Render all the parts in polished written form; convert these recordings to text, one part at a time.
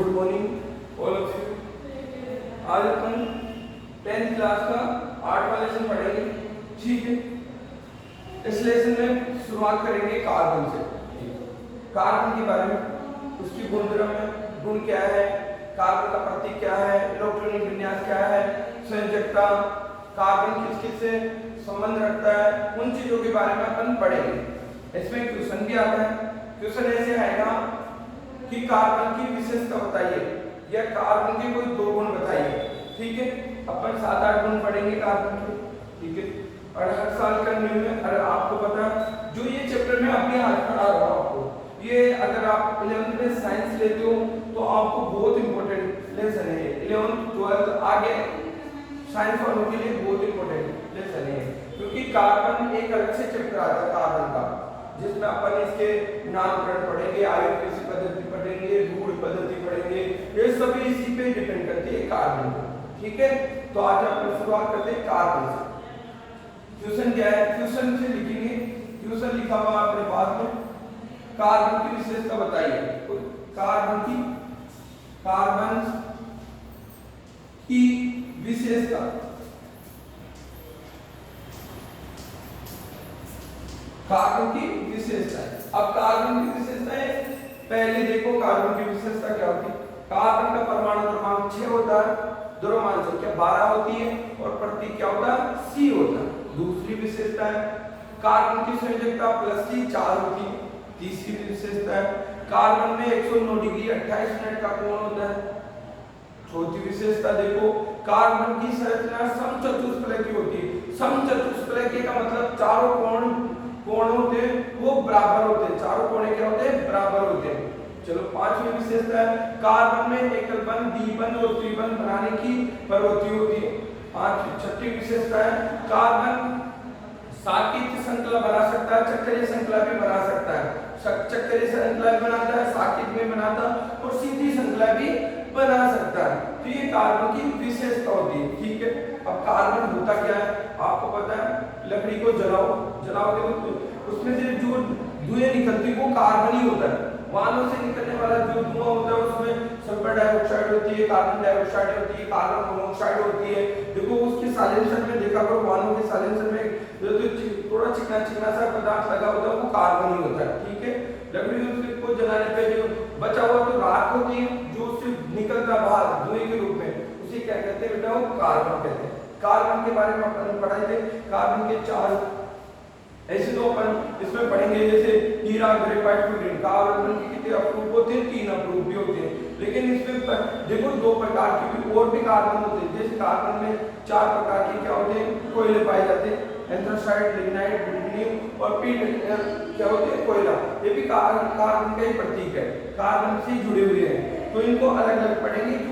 Good morning all of you. आज अपन 10th class का 8वां lesson पढ़ेंगे। ठीक है, इस लेसन में शुरुआत करेंगे कार्बन से। कार्बन के बारे में, उसकी गुणधर्म है, गुण क्या है, कार्बन का प्रतीक क्या है, इलेक्ट्रॉनिक विन्यास क्या है, संयोजकता, कार्बन किस किस से संबंध रखता है, उन चीजों के बारे में अपन पढ़ेंगे। इसमें क्वेश्चन भी आता है। क्वेश्चन ऐसे आएगा कि कार्बन की विशेषता बताइए या कार्बन के कोई दो गुण बताइए। ठीक है, अपन 7-8 गुण पढ़ेंगे कार्बन के। ठीक है, और हर साल का न्यू में, अगर आपको पता जो ये चैप्टर में अभी आज पढ़ा रहा हूं आपको, ये अगर आप 11th में साइंस लेते हो तो आपको बहुत इंपॉर्टेंट लेसन है। 11th 12th आगे साइंस वालों के लिए बहुत इंपॉर्टेंट लेसन है, क्योंकि कार्बन एक अलग से चैप्टर आता है कार्बन का, जिसमें अपन इसके नामकरण पढ़ेंगे, आयुर्वेदिक पद्धति पढ़ेंगे, रूढ़ पद्धति पढ़ेंगे, ये सभी इसी पे डिपेंड करती है कार्बन पर। ठीक है, तो आज अपन शुरुआत करते हैं कार्बन से। क्वेश्चन क्या है, क्वेश्चन से लिखेंगे, क्वेश्चन लिखा हुआ आपके पास में, कार्बन की विशेषता बताइए। तो कार्बन की विशेषता, कार्बन की विशेषता है। अब कार्बन की विशेषता है, पहले देखो कार्बन की विशेषता क्या होती है। कार्बन का परमाणु क्रमांक 6 होता है, द्रव्यमान संख्या 12 होती है और प्रतीक क्या होता है, C होता है। दूसरी विशेषता है कार्बन की संयोजकता +C 4 होती है। तीसरी विशेषता है कार्बन में 109 डिग्री 28 मिनट का कोण होता है। चौथी विशेषता देखो, कार्बन की संरचना समचतुष्फलकीय होती है। समचतुष्फलकीय का मतलब चारों कोण होते हैं वो बराबर होते हैं, चारों कोण क्या होते हैं, बराबर होते हैं। चलो, पांचवी विशेषता है कार्बन में एकल बंध, द्विबंध और त्रिबंध बनाने की प्रवृत्ति होती है। छठी विशेषता है कार्बन साकित श्रृंखला बना सकता है, चक्रीय श्रृंखला भी बना सकता है। चक्रीय श्रृंखला भी बनाता है, साकित में बनाता है और सीधी श्रृंखला भी बना सकता है। तो ये कार्बन की विशेषता होती है। ठीक है, अब कार्बन होता क्या है आपको पता है, लकड़ी को जलाओगे तो उसमें से जो धुएं निकलती वो कार्बन ही होता है। वाहनों से निकलने वाला जो धुआं होता है उसमें सल्फर डाइऑक्साइड होती है, कार्बन डाइऑक्साइड होती है, कार्बन मोनोऑक्साइड होती है। देखो उसके साइलेंसर में देखा करो, वाहनों के साइलेंसर में जो थोड़ा चिकना सा पदार्थ लगा होता है वो कार्बन ही होता है। ठीक है, लकड़ी को जलाने पे जो बचा हुआ तो राख होती है, जो उससे निकलता बाहर धुएं के रूप में, उसे क्या कहते हैं बेटा, वो कार्बन कहते हैं। कार्बन के बारे में अपन पढ़ाई थे, कार्बन के 4 ऐसे तो अपन इसमें पढ़ेंगे, जैसे हीरा, ग्रेफाइट, फ्लोरीन। कार्बन के कितने अप्रूव होते हैं, 3 अप्रूव भी होते हैं। लेकिन इसमें देखो 2 प्रकार के भी और भी कार्बन होते हैं। जैसे कार्बन में 4 प्रकार के क्या होते हैं, कोयले पाए जाते हैं, एंथ्रासाइट, लिग्नाइट, ब्रिटनियम और पीट क्या होते हैं, कोयला। ये भी कार्बन का ही प्रतीक है, कार्बन से जुड़े हुए हैं। तो इनको अलग अलग पढ़ेंगे, जो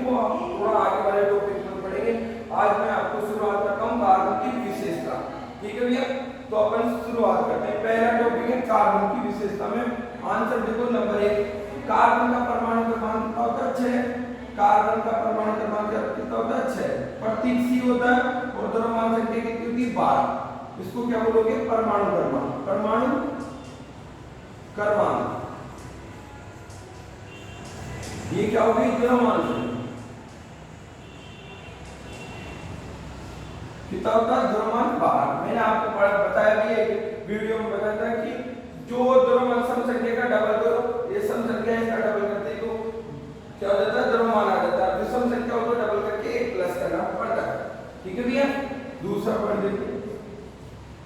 थोड़ा आगे वाले टॉपिक में पढ़ेंगे। आज मैं आपको शुरुआत करता हूँ कार्बन की विशेषता। ठीक है भैया, तो अपन शुरुआत करते हैं। पहला टॉपिक है कार्बन की विशेषता में। आंसर देखो, नंबर 1, कार्बन का परमाणु क्रमांक कितना होता है, 6। कार्बन का परमाणु क्रमांक कितना होता है, 6। प्रतीक C होता है और द्रव्यमान संख्या कितनी होती है, 12। इसको क्या बोलोगे, परमाणु क्रमांक। परमाणु क्रमांक ये क्या होगी, द्रव्यमान संख्या कितना होता है, द्रव्यमान 12। मैंने आपको बताया भी एक वीडियो में बताया था कि जो द्रव्यमान सम संख्या का डबल करो, ये सम संख्या इसका डबल करते तो क्या हो जाता है, द्रव्यमान आ जाता है। विषम संख्या हो तो डबल करके 1 प्लस करना पड़ता है। ठीक है भैया, दूसरा पढ़ देखिए,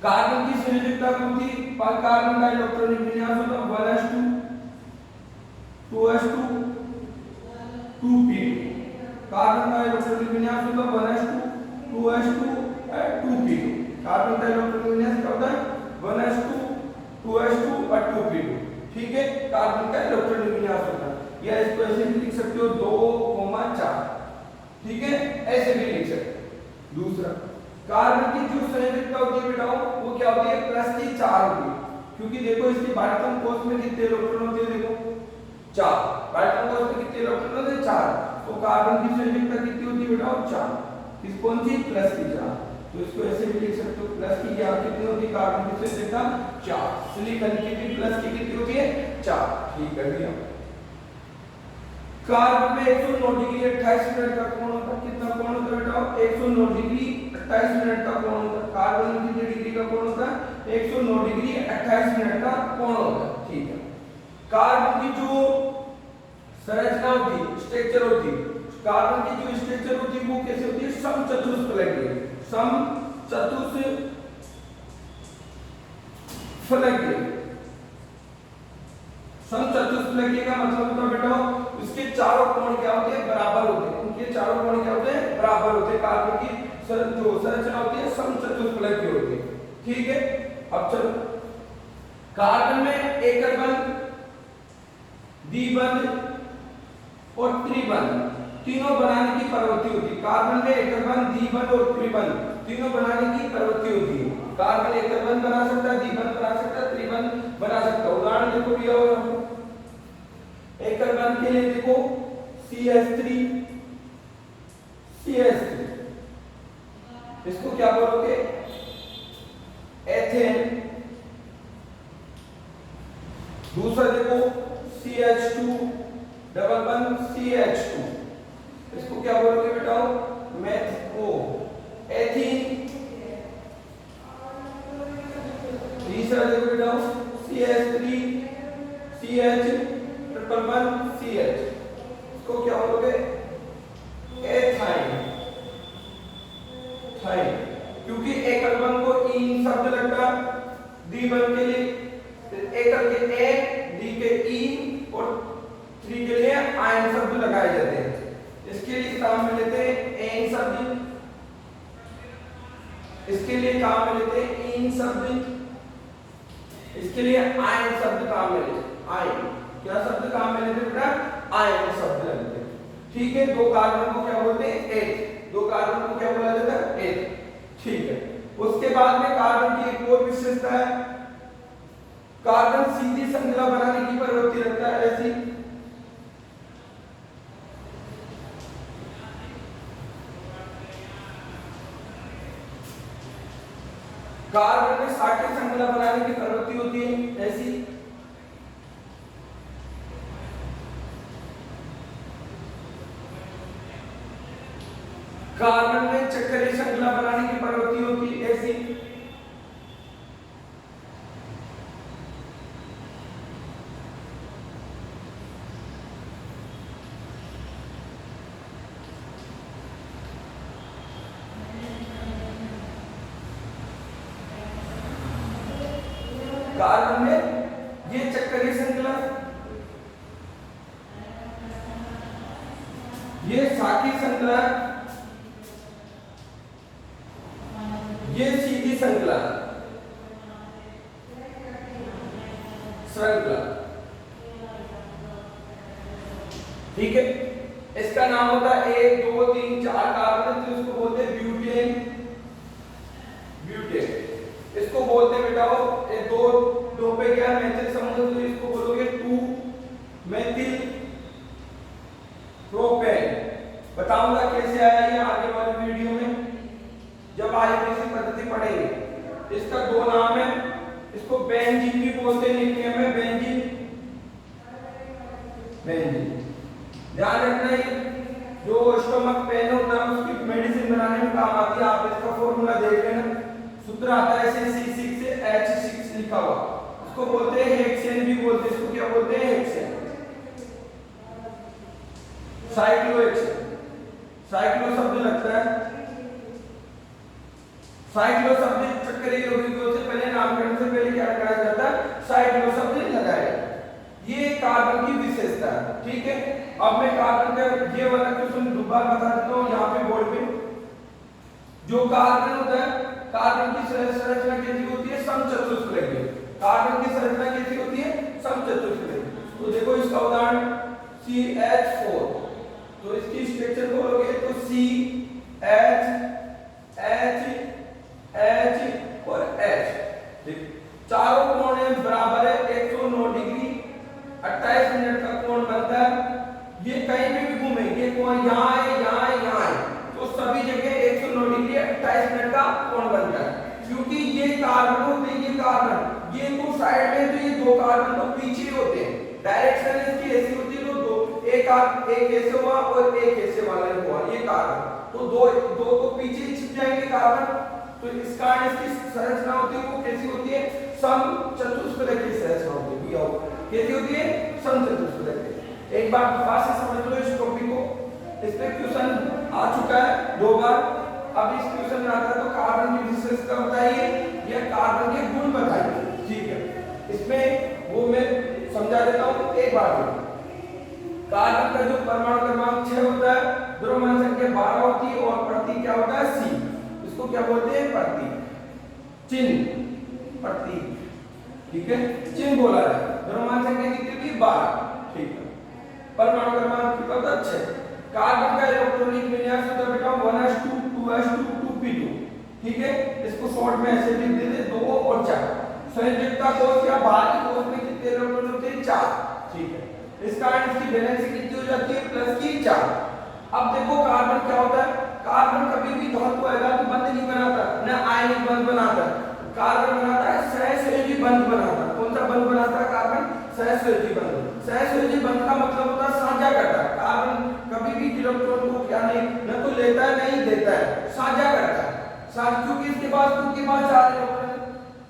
कार्बन की संयोजकता होती है, कार्बन का इलेक्ट्रॉनिक विन्यास होता है 1s2 2s2 2p2। कार्बन का इलेक्ट्रॉनिक विन्यास होता है 1s2 2s2 2p2। कार्बन का इलेक्ट्रॉनिक विन्यास क्या होता है, 1s2 2s2 और 2p2। ठीक है, कार्बन का इलेक्ट्रॉनिक विन्यास होता है। या इसको ऐसे भी लिख सकते हो 2,4। ठीक है, ऐसे भी लिख सकते हो। दूसरा, कार्बन की जो संयोजकता होती है बेटा वो क्या होती है, +C 4 होती है। क्योंकि देखो इसकी बाइटम कोष में कितने इलेक्ट्रॉन होते हैं, देखो 4। बाइटम कोष में कितने इलेक्ट्रॉन होते हैं, 4। तो कार्बन की संयोजकता कितनी होती है बेटा, 4। किस कौन सी, +C 4। तो इसको ऐसे भी लिख सकते हो, +C क्या कितनी होती है, कार्बन की संयोजकता 4। सिलिकॉन की भी +C कितनी होती है, 4। ठीक है भैया, कार्बन में 109 डिग्री 28 मिनट का कोण होता है। कितना कोण होता है बेटा? 109 डिग्री 28 मिनट का कोण होता है। कार्बन में कितनी डिग्री का कोण होता है? 109 डिग्री 28 मिनट का कोण होता है। ठीक है। कार्बन की जो संरचना होती है, स्ट्रक्चर होती है, कार्बन की जो स्ट्रक्चर होती है वो कैसे होती है? समचतुष्फलकीय। समचतुष्फलकीय। समचतुष्फलकीय का मतलब होता है बेटा उसके चारों कोण क्या होते हैं? बराबर होते हैं। उनके चारों कोण क्या होते हैं? बराबर होते हैं। कार्बन की जो संरचना होती है समचतुष्फलकीय होती है। ठीक है। अब चलो, कार्बन में एकल बंध, द्विबंध और त्रिबंध तीनों बनाने की प्रवृत्ति होती है। कार्बन में एकल बंध, द्विबंध और त्रिबंध तीनों बनाने की प्रवृत्ति होती है। कार्बन एकल बंध बना सकता है, द्विबंध बना सकता है, त्रिबंध बना सकता है। उदाहरण देखो दिया हुआ है। एकल बंध के लिए देखो CH3, CH3, इसको क्या बोलोगे? एथेन। दूसरा देखो CH2, डबल बंध CH2, इसको क्या बोलोगे बेटा? मेथो एथीन। तीसरा देखो बेटा CH3, CH, ट्रिपल बंध CH, इसको क्या बोलोगे? एथाइन। थाइन, क्योंकि एकल बंध को ईन शब्द लगता है, द्विबंध के लिए एकल के ए, डी के ई और थ्री के लिए आयन शब्द लगाए जाते हैं। इसके लिए काम में लेते हैं एन शब्द, इसके लिए काम में लेते हैं इन शब्द, इसके लिए आयन शब्द काम में लेते हैं। आयन क्या शब्द काम में लेते हैं बेटा? आयन शब्द लेते हैं। ठीक है। दो कार्बन को क्या बोलते हैं? एथ। दो कार्बन को क्या बोला जाता है? एथ। ठीक है। उसके बाद में कार्बन की एक और विशेषता है, कार्बन सीधी श्रृंखला बनाने की प्रवृत्ति रखता है। ऐसी कार्बन में शाखीय श्रृंखला बनाने की प्रवृत्ति होती है। ऐसी कार्बन में चक्रीय श्रृंखला बनाने की प्रवृत्ति होती है। ऐसी कार्बन में ये चक्रीय श्रृंखला, ये शाखीय श्रृंखला, ये सीधी श्रृंखला, ठीक है। इसका नाम होता है 1 2 3 4 कार्बन, तो इसको बोलते हैं ब्यूटेन। ब्यूटेन इसको बोलते हैं बेटा ये दो पे क्या मेथिल समूह, तो इसको बोलोगे 2 मेथिल प्रोपेन। बताऊंगा कैसे आया ये आगे वाली वीडियो में, जब आईपीसी पद्धति पढ़ेंगे। इसका दो नाम है, इसको बेंजीन भी बोलते हैं, निकनेम है बेंजीन। बेंजीन ध्यान रखना, ये जो स्टमक पेन होता है उसकी मेडिसिन बनाने में काम आती है। आप इसका फॉर्मूला देख लेना, सूत्र आता है C6 से H6 लिखा हुआ, इसको बोलते हैं हेक्सेन भी बोलते हैं। इसको क्या बोलते हैं? हेक्सेन। साइक्लोहेक्सेन, साइक्लो शब्द लगता है, साइक्लो शब्द चक्रीय यौगिकों से पहले नामकरण से पहले क्या लगाया जाता है? साइक्लो शब्द लगाया जाता है। ये कार्बन की विशेषता है, ठीक है। अब मैं कार्बन का ये वाला क्वेश्चन दोबारा बता देता हूँ यहाँ पे बोर्ड पे। जो कार्बन होता है, कार्बन की संरचना कैसी होती है? समचतुष्फलकीय। कार्बन की संरचना कैसी होती है? समचतुष्फलकीय। तो देखो इसका उदाहरण CH4, तो इसकी स्ट्रक्चर बोलोगे तो C H H H और H। चारों कोण बराबर है, 109 डिग्री 28 मिनट का कोण बनता है। ये कहीं भी घूमे, ये कोण यहाँ है, यहाँ है, यहाँ है, तो सभी जगह 109 डिग्री 28 मिनट का कोण बनता है। क्योंकि ये कार्बन होते हैं, ये कार्बन, ये तो साइड में, तो ये दो कार्बन तो पीछे होते हैं। डायरेक्शन इसकी ऐसी होती है, तो एक ऐसे हुआ और एक ऐसे वाला ही हुआ, ये कार्बन। तो दो तो पीछे ही छिप जाएंगे कार्बन। तो इस कारण इसकी संरचना होती है वो कैसी होती है, समचतुष्फलक की संरचना होती है। दिया हुआ कैसी होती है, समचतुष्फलक की। एक बार दोबारा से समझ लो इस टॉपिक को, इस पे क्वेश्चन आ चुका है 2 बार। अब इस क्वेश्चन में आता है तो कार्बन की विशेषता बताइए या कार्बन के गुण बताइए, ठीक है। इसमें वो मैं समझा देता हूं एक बार में। कार्बन का जो परमाणु क्रमांक 6 होता है, द्रव्यमान संख्या 12 होती है और प्रतीक क्या होता है, C। इसको क्या बोलते हैं, प्रतीक, चिन्ह, प्रतीक, ठीक है, चिन्ह बोला है। द्रव्यमान संख्या कितनी थी, 12, ठीक है। परमाणु क्रमांक कितना होता है, 6। कार्बन का इलेक्ट्रॉनिक विन्यास होता है बेटा 1s2 2s2 2p2, ठीक है। इसको शॉर्ट में ऐसे लिख देते 2 और 4। संयोजकता कोष या बाहरी कोष में कितने इलेक्ट्रॉन होते हैं, 4, ठीक है। इस कारण इसकी वैलेंसी कितनी हो जाती है, प्लस की 4। अब देखो कार्बन क्या होता है, कार्बन कभी भी धातु आएगा तो बंध नहीं बनाता, ना आयनिक बंध बनाता। कार्बन बनाता है सहसंयोजी बंध बनाता। कौन सा बंध बनाता है कार्बन, सहसंयोजी बंध। सहसंयोजी बंध का मतलब होता है साझा करता है। कार्बन कभी भी इलेक्ट्रॉन को क्या नहीं, न तो लेता है नहीं देता है, साझा करता है। क्योंकि इसके पास 4 इलेक्ट्रॉन,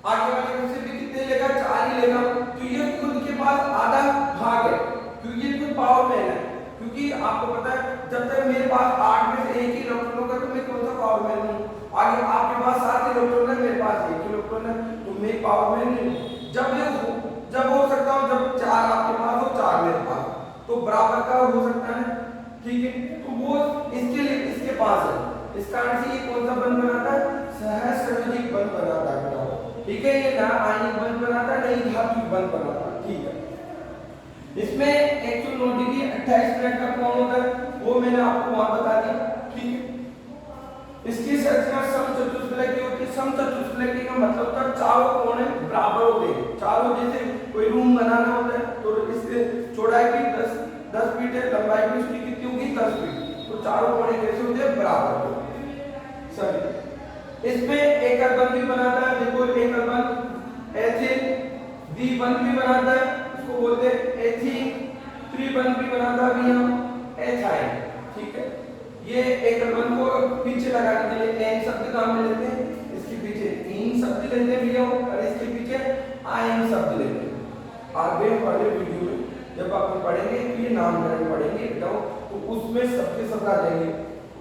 आगे वाले में से भी कितने लेगा, 4 ही लेगा। तो ये खुद के पास आधा भाग है, क्योंकि ये खुद पावर मैन है। क्योंकि आपको पता है जब तक मेरे पास 8 में से 1 ही इलेक्ट्रॉन होगा तो मैं कौन सा पावर मैन हूं। आगे आपके पास 7 इलेक्ट्रॉन है, मेरे पास 1 इलेक्ट्रॉन है, तो मैं पावर मैन नहीं हूं। जब हो सकता हूं जब 4 आपके पास हो 4 मेरे पास, तो बराबर का हो सकता है, ठीक है। तो वो इसके लिए इसके पास है, इस कारण से ये कौन सा बंध बनाता है, सहसंयोजी बंध बनाता है बेटा, ठीक है। ये ना आयनिक बंध बनाता है, नहीं धात्विक बंध बनाता है, ठीक है। इसमें 109 डिग्री 28 मिनट का कोण होता है, वो मैंने आपको वहां बता दिया, ठीक है। इसकी संरचना समचतुष्फलक की होती है। समचतुष्फलक का मतलब होता है चारों कोण बराबर होते हैं। चारों, जैसे कोई रूम बनाना होता है तो इसके चौड़ाई की 10 फीट है, लंबाई भी उसकी कितनी होगी, 10 फीट। तो चारों कोण कैसे होते हैं, बराबर होते हैं सभी। इसमें एकल बंध भी बनाता है, देखो एकल बंध एथिल, द्विबंध भी बनाता है, इसको बोलते हैं एथीन, त्रिबंध भी बनाता है हम एथाइन, ठीक है। ये एकल बंध को पीछे लगाने के लिए एन शब्द काम में लेते हैं, इसके पीछे इन शब्द लेते हैं भैया, और इसके पीछे आयन शब्द लेते हैं। आगे वाले वीडियो में जब अपन पढ़ेंगे तो ये नामकरण पढ़ेंगे एकदम, तो उसमें सबके सब आ जाएंगे,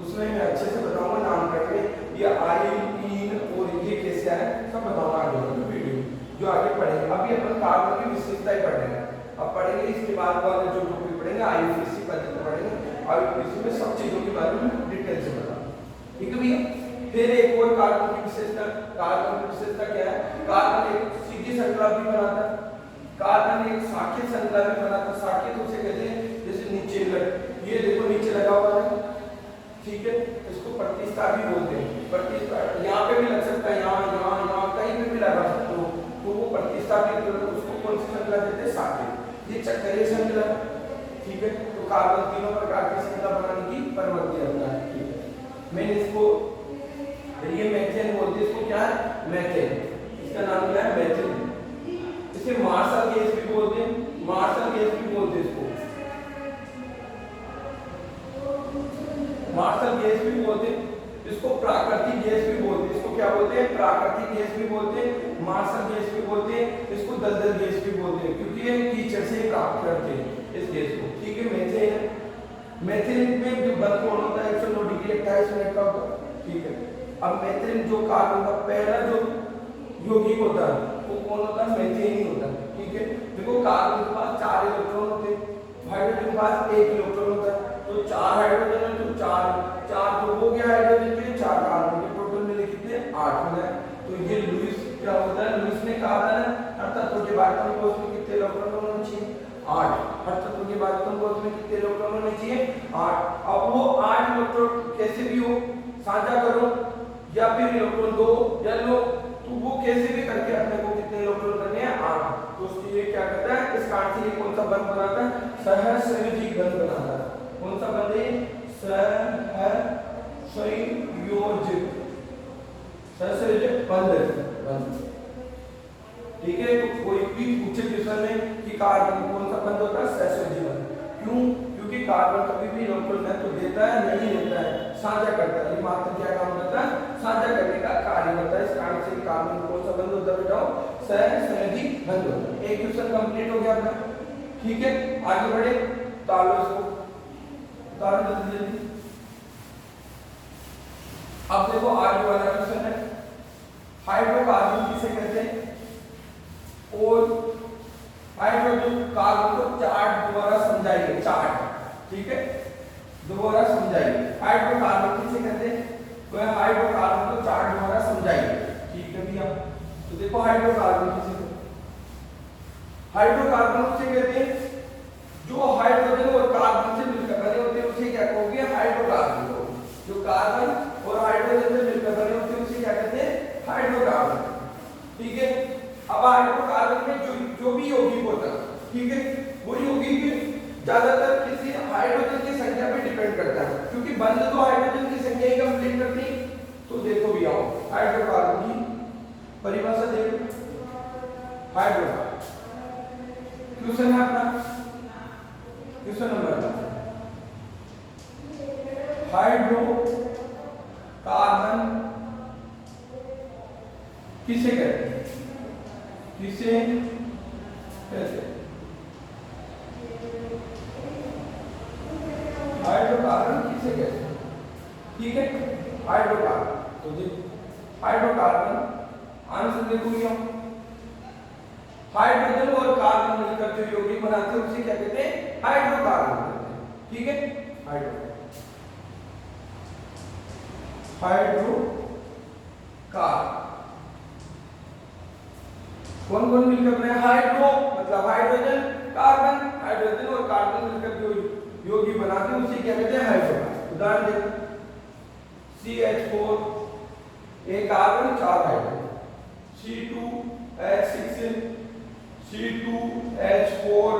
उसमें मैं अच्छे से बताऊंगा नामकरण में ये आयन इन और ये कैसे आए सब बताऊंगा आगे वाले वीडियो जो आगे पढ़ेंगे। अभी अपन कार्बन की विशेषताएं पढ़ेंगे, अब पढ़ेंगे इसके बाद वाले जो टॉपिक पढ़ेंगे आईयूसीसी पढ़ेंगे, आईयूसीसी में सब चीजों के बारे में डिटेल से बताऊंगा, ठीक है भैया। फिर एक और कार्बन की विशेषता, कार्बन की विशेषता क्या है, कार्बन एक सीधी श्रृंखला भी बनाता है, कार्बन एक शाखित श्रृंखला भी बनाता है। शाखित उसे कहते हैं जैसे नीचे ये देखो नीचे लगा हुआ है, ठीक है, इसको प्रतिष्ठा भी बोलते हैं। प्रतिष्ठा यहाँ पे भी लग सकता है, यहाँ कहीं पे भी लगा सकते हो, तो वो प्रतिष्ठा भी, उसको कौन सी श्रृंखला कहते हैं, शाखित। ये चक्रीय श्रृंखला, ठीक है। तो कार्बन तीनों प्रकार की श्रृंखला बनाने की प्रवृत्ति रखता है, ठीक है। मैंने इसको ये मेथेन बोलते हैं, इसको क्या है, मेथेन, इसका नाम क्या है, मेथेन। इसे मार्शल गैस भी बोलते हैं, मार्शल गैस भी बोलते हैं, इसको मार्शल गैस भी बोलते हैं, इसको प्राकृतिक गैस भी बोलते हैं। इसको क्या बोलते हैं, प्राकृतिक गैस भी बोलते हैं, मार्शल गैस भी बोलते हैं, इसको दलदल गैस भी बोलते हैं, क्योंकि ये कीचड़ से प्राप्त करते हैं इस गैस को, ठीक है। मेथेन, मेथेन में जो बंध कोण होता है 109 डिग्री 28 मिनट का होता है, ठीक है। अब मेथेन जो कार्बन का पहला जो यौगिक होता है वो कौन होता है, मेथेन ही होता है, ठीक है। देखो कार्बन के पास 4 इलेक्ट्रॉन होते हैं, हाइड्रोजन के पास 1 इलेक्ट्रॉन होता है, तो 4 हाइड्रोजन है तो 4 तो हो गया हाइड्रोजन के 4 कार्बन के टोटल मिले कितने 8 मिले। तो ये लुईस क्या होता है, लुईस ने कहा था ना हर तत्व के बाध्यकारी कोष में कितने इलेक्ट्रॉन होने चाहिए, 8। हर तत्व के बाध्यकारी कोष में कितने इलेक्ट्रॉन होने चाहिए, 8। अब वो 8 इलेक्ट्रॉन कैसे भी हो साझा करो या फिर इलेक्ट्रॉन दो या लो, तो वो कैसे भी करके अपने को कितने इलेक्ट्रॉन करने हैं, 8। तो उसके लिए क्या करता है, इस कारण से ये कौन सा बंध बनाता है, सहसंयोजी बंध बनाता है। कौन सा बंध है, सहसंयोजक बंध, ठीक है। तो कोई भी पूछे क्वेश्चन में कि कार्बन कौन सा बंध होता है, सहसंयोजी बंध। क्यों, क्योंकि कार्बन कभी भी इलेक्ट्रॉन महत्व देता है नहीं देता है, साझा करता है। ये मात्र क्या काम करता है? साझा करने का कार्य करता है। इस कारण से कार्बन कौन सा बंध होता है बेटा? सहसंयोजी बंध होता है। एक क्वेश्चन कंप्लीट हो गया अपना, ठीक है। आगे बढ़े, उतारो इसको, उतारो जल्दी जल्दी। अब देखो आगे वाला क्वेश्चन है, हाइड्रोकार्बन किसे कहते हैं? और हाइड्रोजन कार्बन को चार्ट द्वारा समझाइए, चार्ट, ठीक है, दोबारा समझाइए। हाइड्रोकार्बन किसे कहते हैं? तो हाइड्रोकार्बन को चार्ट द्वारा समझाइए, ठीक है भैया। तो देखो हाइड्रोकार्बन किसे कहते हैं? हाइड्रोकार्बन उसे कहते हैं जो हाइड्रोजन और कार्बन से मिलकर बने होते हैं, उसे क्या कहोगे? हाइड्रोकार्बन कहोगे। जो कार्बन और हाइड्रोजन से मिलकर बने होते हैं उसे क्या कहते हैं? हाइड्रोकार्बन, ठीक है। अब हाइड्रोकार्बन में जो भी यौगिक होता है, ठीक है, वो यौगिक ज्यादातर किसी हाइड्रोजन की संख्या पे डिपेंड करता है, क्योंकि बंध तो हाइड्रोजन की संख्या ही कंप्लीट करती है। तो देखो भी आओ हाइड्रोकार्बन की परिभाषा देखो। हाइड्रोकार्बन क्वेश्चन है अपना, क्वेश्चन नंबर हाइड्रोकार्बन किसे कहते हैं? किसे कहते हैं? हाइड्रोकार्बन किसे कहते हैं? ठीक है, हाइड्रोकार्बन। तो देखो हाइड्रोकार्बन आंसर देखो क्या, हाइड्रोजन और कार्बन मिलकर जो यौगिक बनाते हैं उसे क्या कहते हैं? हाइड्रोकार्बन कहते हैं, ठीक है। हाइड्रोकार्बन कौन कौन मिलकर बने? हाइड्रो मतलब हाइड्रोजन, कार्बन, हाइड्रोजन और कार्बन मिलकर जो यौगिक बनाते हैं उसे क्या कहते हैं? हाइड्रोकार्बन। उदाहरण देखो, CH4 एक carbon 4 hydrogen, C2H6 C2H4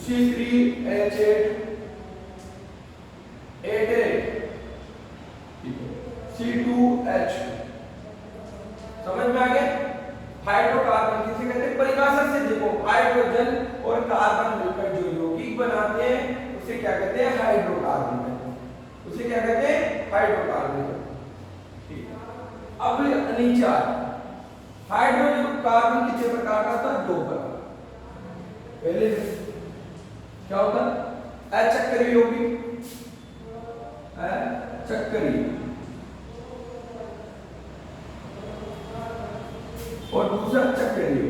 C3H8 C2H, समझ में आ गया? हाइड्रोकार्बन किसे कहते हैं? परिभाषा से देखो, हाइड्रोजन और कार्बन मिलकर जो यौगिक बनाते हैं उसे क्या कहते हैं? हाइड्रोकार्बन कहते हैं। उसे क्या कहते हैं? हाइड्रोकार्बन कहते हैं, ठीक है। अब नीचे आ, हाइड्रोजन कार्बन कितने प्रकार का होता है? 2 प्रकार। पहले क्या होता है? अचक्रीय यौगिक, अचक्रीय, और दूसरा चक्रीय।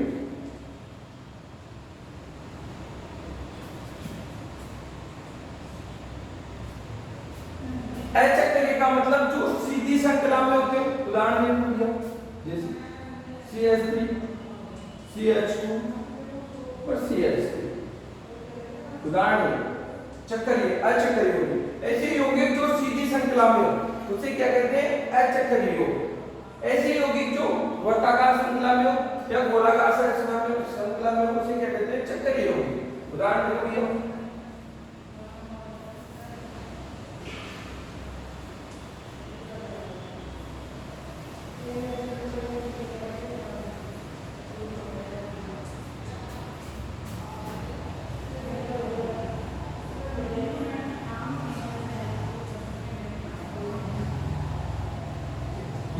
अचक्रीय का मतलब जो सीधी श्रृंखला में होते हैं। उदाहरण दे दिया, जैसे CH3 CH2 और CH3, उदाहरण चक्रीय, अचक्रीय यौगिक। ऐसे यौगिक जो सीधी श्रृंखला में हो उसे क्या कहते हैं? अचक्रीय यौगिक। ऐसे यौगिक जो वर्ताकार श्रृंखला में हो या गोलाकार श्रृंखला में हो उसे क्या कहते हैं? चक्रीय यौगिक। उदाहरण देखिए,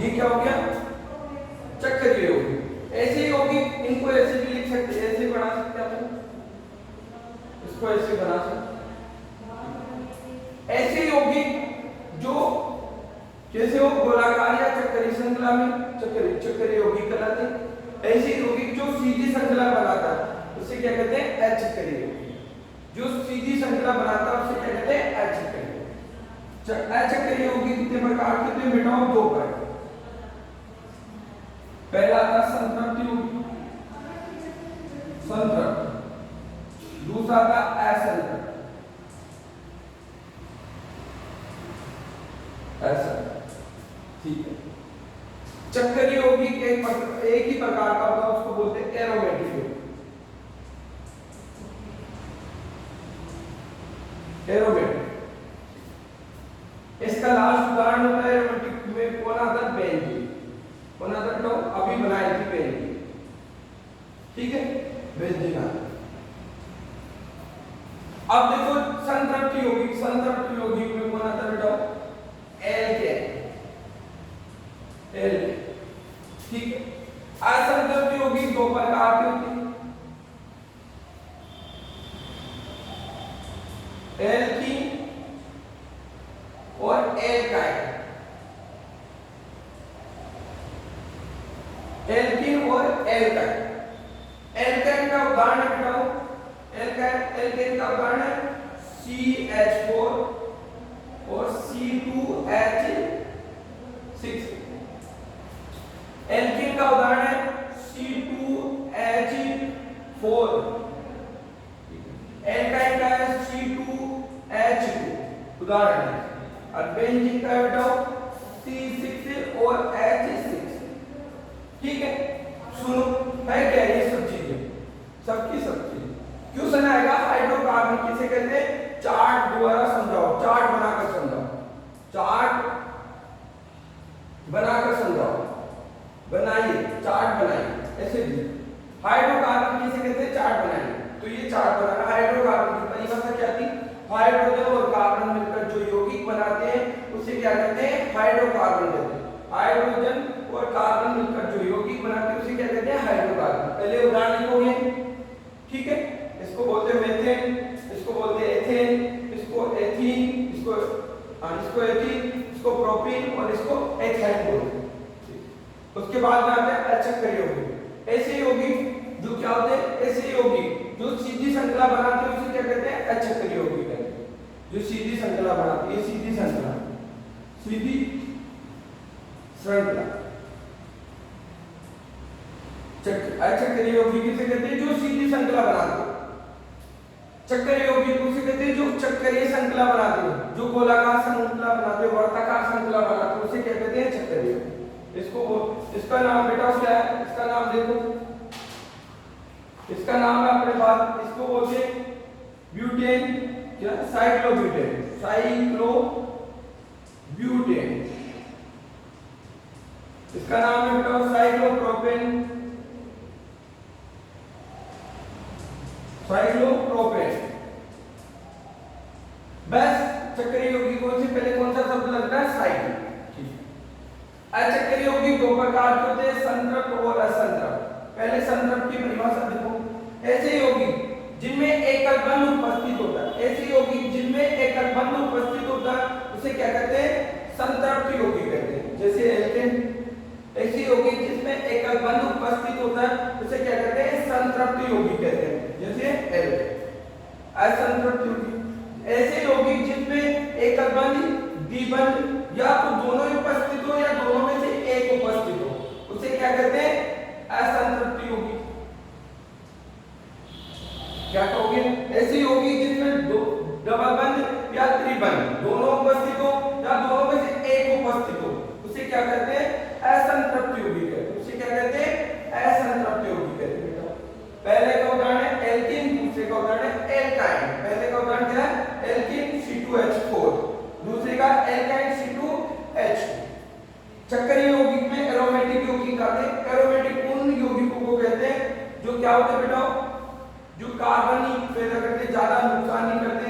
ये क्या हो गया? चक्रीय यौगिक। ऐसे यौगिक, इनको ऐसे भी लिख सकते हैं, ऐसे बना सकते हैं, इसको ऐसे बना सकते। ऐसे यौगिक जो जैसे वो गोलाकार या चक्रीय श्रृंखला में चक्रीय यौगिक कहलाते हैं। ऐसे यौगिक जो सीधी श्रृंखला बनाता है उसे क्या कहते हैं? अचक्रीय यौगिक। जो सीधी श्रृंखला बनाता है उसे क्या कहते हैं? अचक्रीय यौगिक। अचक्रीय यौगिक कितने प्रकार के? तो बेटा 2 प्रकार। पहला था संतृप्त यौगिक, संतृप्त, दूसरा था असंतृप्त, असंतृप्त, ठीक है। चक्रीय यौगिक एक ही प्रकार का होता है, उसको बोलते हैं एरोमेटिक यौगिक। एरोमेटिक, इसका लास्ट उदाहरण होता है एरोमेटिक में कौन आता है? बेंजीन। कौन आता है? अभी बनाई थी बेंजीन, ठीक है, बेंजीन आता है। अब देखो संतृप्ति यौगिक में कौन आता है बेटा? एल्केन, एल्केन, ठीक है। असंतृप्ति यौगिक दो प्रकार के होते हैं, एल्कीन और एल्काइन, एल्कीन और एल्काइन। एल्काइन का उदाहरण बताओ, एल्केन का उदाहरण है CH4 और C2H6। एल्कीन का उदाहरण है C2H4, एल्काइन का है C2H2 उदाहरण है, और बेंजीन का बताओ C6 और H6, ठीक है। सुनो, है क्या ये सब चीजें, सबकी सब चीजें। क्वेश्चन आएगा हाइड्रोकार्बन किसे कहते हैं? चार्ट द्वारा समझाओ, चार्ट बनाकर समझाओ, चार्ट बनाकर समझाओ, बनाइए, चार्ट बनाइए ऐसे भी। हाइड्रोकार्बन किसे कहते हैं? चार्ट बनाइए। तो ये चार्ट बनाना, हाइड्रोकार्बन की परिभाषा क्या थी? हाइड्रोजन और कार्बन मिलकर जो यौगिक बनाते हैं उसे क्या कहते हैं? हाइड्रोकार्बन कहते हैं। हाइड्रोजन और कार्बन मिलकर जो यौगिक बनाते हैं उसे क्या कहते हैं? हाइड्रोकार्बन। पहले उदाहरण लिखोगे, ठीक है। इसको बोलते हैं मेथेन, इसको बोलते हैं एथेन, इसको एथीन, इसको एथीन, इसको प्रोपीन और इसको एथाइन बोलते हैं। उसके बाद में आते हैं अचक्कर यौगिक। ऐसे यौगिक जो क्या होते हैं? ऐसे यौगिक जो सीधी श्रृंखला बनाते हैं उसे क्या कहते हैं? अचक्कर यौगिक कहते हैं। जो सीधी श्रृंखला बनाती है, सीधी श्रृंखला, सीधी श्रृंखला अचक्कर यौगिक किसे कहते हैं? जो सीधी श्रृंखला बनाते हैं। चक्कर यौगिक उसे कहते हैं जो चक्करीय श्रृंखला बनाते हैं, जो गोलाकार श्रृंखला बनाते हैं, वर्ताकार श्रृंखला बनाते हैं उसे क्या कहते हैं? चक्कर यौगिक। इसका नाम बेटा क्या है? इसका नाम देखो, इसका नाम है अपने पास, इसको बोलते हैं ब्यूटेन, क्या? Cyclobutane, cyclobutane. इसका नाम है बेटा साइक्लोप्रोपेन, साइक्लोप्रोपेन। बस चक्रीय यौगिकों से पहले कौन सा शब्द लगता है? साइक्लो, ठीक है। अचक्रीय यौगिक दो प्रकार के होते हैं, संतृप्त और असंतृप्त। पहले संतृप्त की परिभाषा देखो, ऐसे यौगिक जिनमें एकल बंध उपस्थित होता है, ऐसे यौगिक जिनमें एकल बंध उपस्थित होता है उसे क्या कहते हैं? संतृप्त यौगिक कहते हैं। जैसे एल्केन, ऐसे यौगिक जिसमें एकल बंध उपस्थित होता है उसे क्या कहते हैं? संतृप्त यौगिक कहते हैं। जैसे एल्केन। असंतृप्त यौगिक, ऐसे यौगिक जिसमें एकल बंध, द्विबंध या तो दोनों ही उपस्थित हो या दोनों में से एक उपस्थित हो उसे क्या कहते हैं? असंतृप्त यौगिक। क्या कहोगे? ऐसे यौगिक जिसमें दो डबल बंध या त्रिबंध दोनों उपस्थित हो या दोनों में से एक उपस्थित हो उसे क्या कहते हैं? असंतृप्त यौगिक कहते हैं। उसे क्या कहते हैं? असंतृप्त यौगिक कहते हैं। पहले का उदाहरण है एल्कीन, दूसरे का उदाहरण है एल्काइन। पहले का उदाहरण क्या है? एल्कीन C2H4, दूसरे का एल्काइन C2H2। चक्रीय यौगिक में एरोमेटिक यौगिक आते हैं। एरोमेटिक उन यौगिकों को कहते हैं जो क्या होते हैं बेटा? जो कार्बन ही पैदा करते, ज्यादा नुकसान नहीं करते,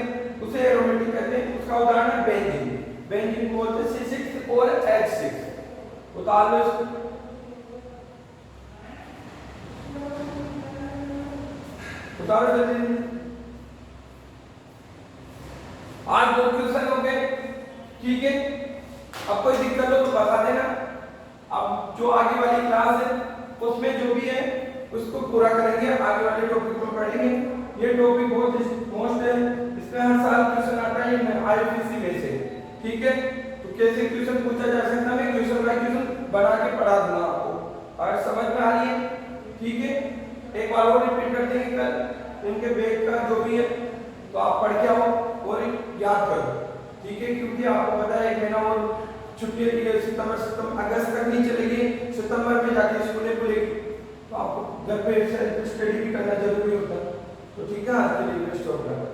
उसे एरोमेटिक कहते हैं। उसका उदाहरण है बेंजीन। बेंजीन को बोलते हैं C6 और H6। उतार लो इसको, उतारो जल्दी। आज दो क्वेश्चन हो गए, ठीक है। अब कोई दिक्कत हो तो बता देना। अब जो आगे वाली क्लास है उसमें जो भी है उसको पूरा करेंगे, आगे वाले टॉपिक में पढ़ेंगे। ये टॉपिक बहुत मोस्ट है, इसमें हर साल क्वेश्चन आता है आईपीसी में से, ठीक है। तो कैसे क्वेश्चन पूछा जा सकता है, मैं क्वेश्चन बाय क्वेश्चन बना के पढ़ा दूंगा आपको। और समझ में आ रही है, ठीक है। एक बार और रिपीट कर देंगे कल इनके बैग का जो भी है, तो आप पढ़ के आओ और याद करो, ठीक है। क्योंकि आपको पता है 1 महीना और छुट्टी के लिए सितंबर अगस्त तक नहीं चलेगी, सितंबर में जाके स्कूलें खुलेगी, तो आपको घर पे सेल्फ स्टडी भी करना जरूरी होता है। तो ठीक है, आज के लिए स्टॉप करें।